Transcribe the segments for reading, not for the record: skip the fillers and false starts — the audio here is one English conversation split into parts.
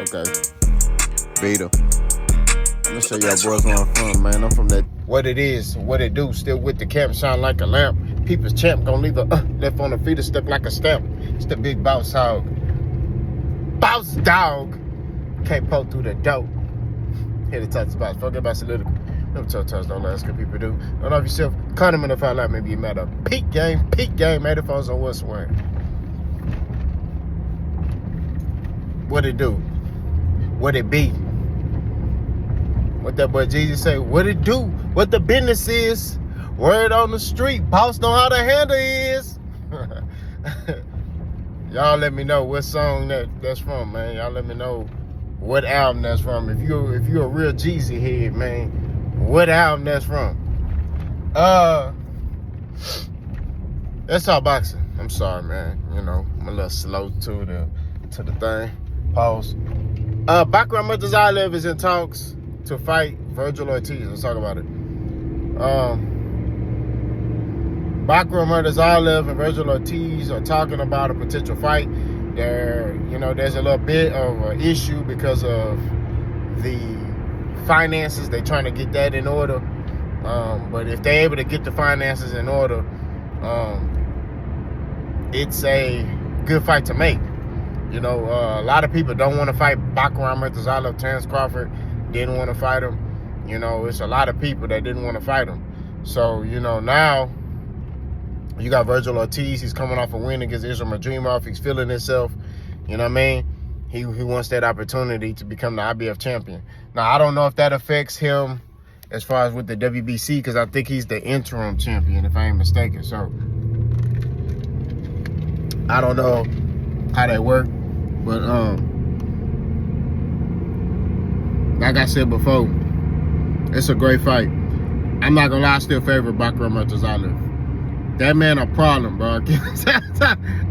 Okay. Vita. I'm gonna show y'all boys where I'm from, man. I'm from that. What it is, what it do. Still with the camp, shine like a lamp. People's champ gonna leave a left on the feet and stuck like a stamp. It's the big boss hog. Boss dog. Can't poke through the dope. Here to touch the box. Forget about solidical. Never tell touch, don't let us good people do. Don't love yourself. Condiment if I like, maybe you matter. Peak game. 84s on what's one. What it do? What it be? What that boy Jesus say? What it do? What the business is? Word on the street. Boss know how the handle is. Y'all let me know what song that's from, man. Y'all let me know what album that's from. If you're a real Jeezy head, man, what album that's from. That's all boxing. I'm sorry, man. You know, I'm a little slow to the thing. Pause. Bakhram Murtazaliev is in talks to fight Vergil Ortiz. Let's talk about it. Bakhram Murtazaliev and Vergil Ortiz are talking about a potential fight. There's a little bit of an issue because of the finances. They're trying to get that in order. But if they're able to get the finances in order, it's a good fight to make. A lot of people don't want to fight Bakhram Murtazaliev. Terrence Crawford didn't want to fight him. It's a lot of people that didn't want to fight him. So, now you got Vergil Ortiz. He's coming off a win against Islam Madrimov. He's feeling himself. You know what I mean? He wants that opportunity to become the IBF champion. Now, I don't know if that affects him as far as with the WBC, because I think he's the interim champion, if I ain't mistaken. So, I don't know how that works. But, like I said before, it's a great fight. I'm not gonna lie, I still favor Bakhram Murtazaliev. That man a problem, bro.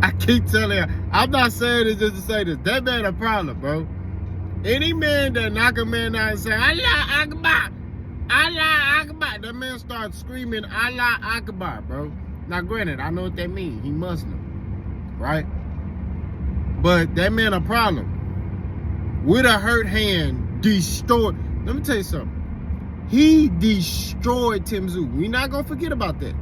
I keep telling you, I'm not saying this just to say this. That man a problem, bro. Any man that knock a man out and say, Allah Akbar, Allah Akbar, that man starts screaming, Allah Akbar, bro. Now, granted, I know what that means. He Muslim, right? But that man a problem. With a hurt hand, destroyed. Let me tell you something. He destroyed Tim Tszyu. We're not going to forget about that.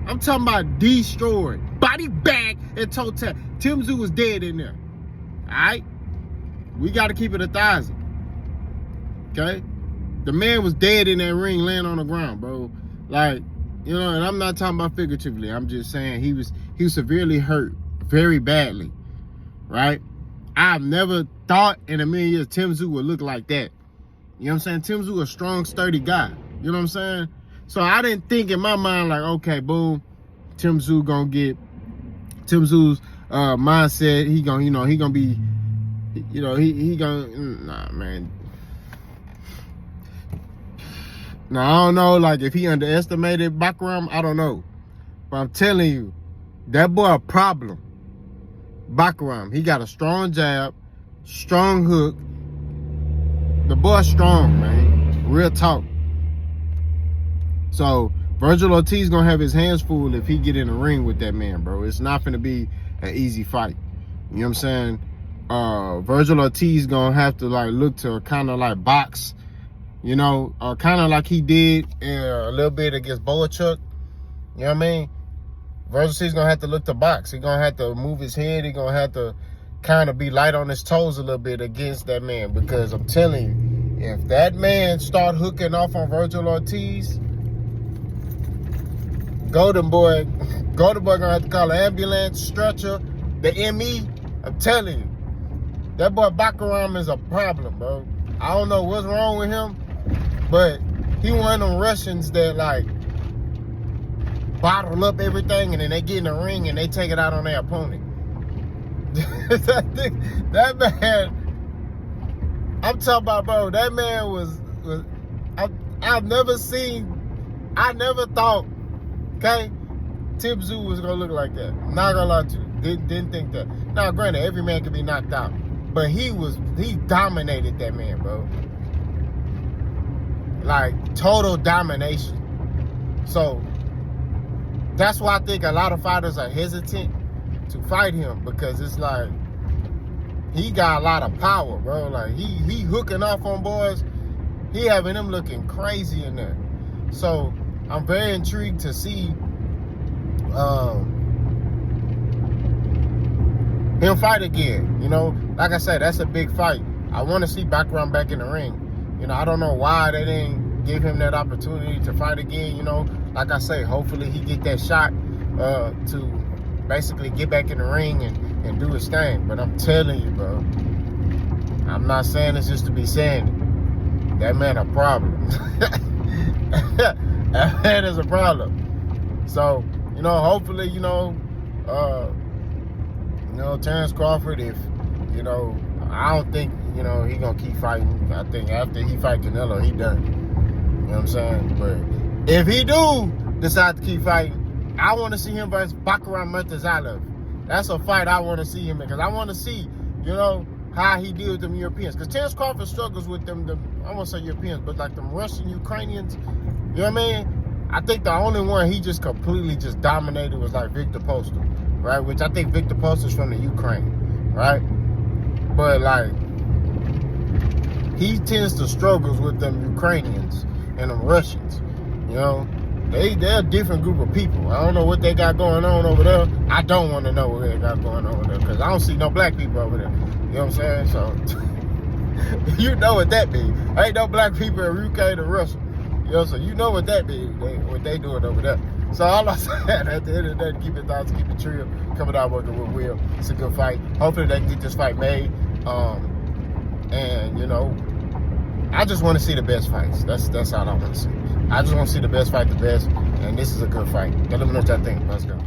I'm talking about destroyed. Body bag and toe tap. Tim Tszyu was dead in there. All right? We got to keep it 1,000. Okay? The man was dead in that ring laying on the ground, bro. Like, and I'm not talking about figuratively. I'm just saying he was severely hurt very badly. Right? I've never thought in a million years Tim Tszyu would look like that. You know what I'm saying? Tim Tszyu a strong, sturdy guy. You know what I'm saying? So I didn't think in my mind like, okay, boom, Tim Tszyu gonna get Tim Tszyu's mindset. He gonna, he gonna be, he gonna, nah, man. Now I don't know, like if he underestimated Bakhram, I don't know. But I'm telling you, that boy a problem. Bakhram, he got a strong jab, strong hook. The boy's strong, man. Real talk. So, Vergil Ortiz gonna have his hands full if he get in the ring with that man, bro. It's not gonna be an easy fight. You know what I'm saying? Vergil Ortiz gonna have to look to kind of box, kind of like he did a little bit against Boachuk. You know what I mean? Vergil Ortiz gonna have to look to box. He gonna have to move his head. He gonna have to kind of be light on his toes a little bit against that man, because I'm telling you, if that man start hooking off on Vergil Ortiz, Golden boy gonna have to call an ambulance, stretcher, the ME. I'm telling you, that boy Bakhram is a problem, bro. I don't know what's wrong with him, but he one of them Russians that bottle up everything and then they get in the ring and they take it out on their opponent. That man, I'm talking about, bro, that man was I never thought, okay, Tim Tszyu was gonna look like that. Not gonna lie to you. Didn't think that. Now, granted, every man can be knocked out, but he dominated that man, bro. Like, total domination. So, that's why I think a lot of fighters are hesitant to fight him, because it's like, he got a lot of power, bro. Like he hooking off on boys. He having them looking crazy in there. So I'm very intrigued to see him fight again. You know, like I said, that's a big fight. I want to see Bakhram back in the ring. You know, I don't know why they didn't give him that opportunity to fight again. You know, like I say, hopefully he get that shot to basically get back in the ring and do his thing. But I'm telling you, bro, I'm not saying this just to be saying it. That man a problem. That man is a problem. So, you know, hopefully, Terrence Crawford, if, I don't think, he gonna keep fighting. I think after he fight Canelo, he done. You know what I'm saying? But if he do decide to keep fighting, I want to see him versus Bakhram Murtazaliev. That's a fight I want to see him in, because I want to see, how he deals with them Europeans. Because Terrence Crawford struggles with them, I won't say Europeans, but like them Russian, Ukrainians. You know what I mean? I think the only one he just completely just dominated was like Victor Postal, right? Which I think Victor Postal's from the Ukraine, right? But like, he tends to struggle with them Ukrainians and them Russians. They're a different group of people. I don't know what they got going on over there. I don't want to know what they got going on over there, because I don't see no black people over there. You know what I'm saying? So, you know what that means. Ain't no black people in UK or Russia. So you know what that means, what they doing over there. So all I'm saying, at the end of the day, keep it thoughts, keep it chill. Coming out working with Will. It's a good fight. Hopefully they can get this fight made. I just want to see the best fights. That's all I want to see. I just want to see the best fight the best, and this is a good fight. Let me know what y'all think. Let's go.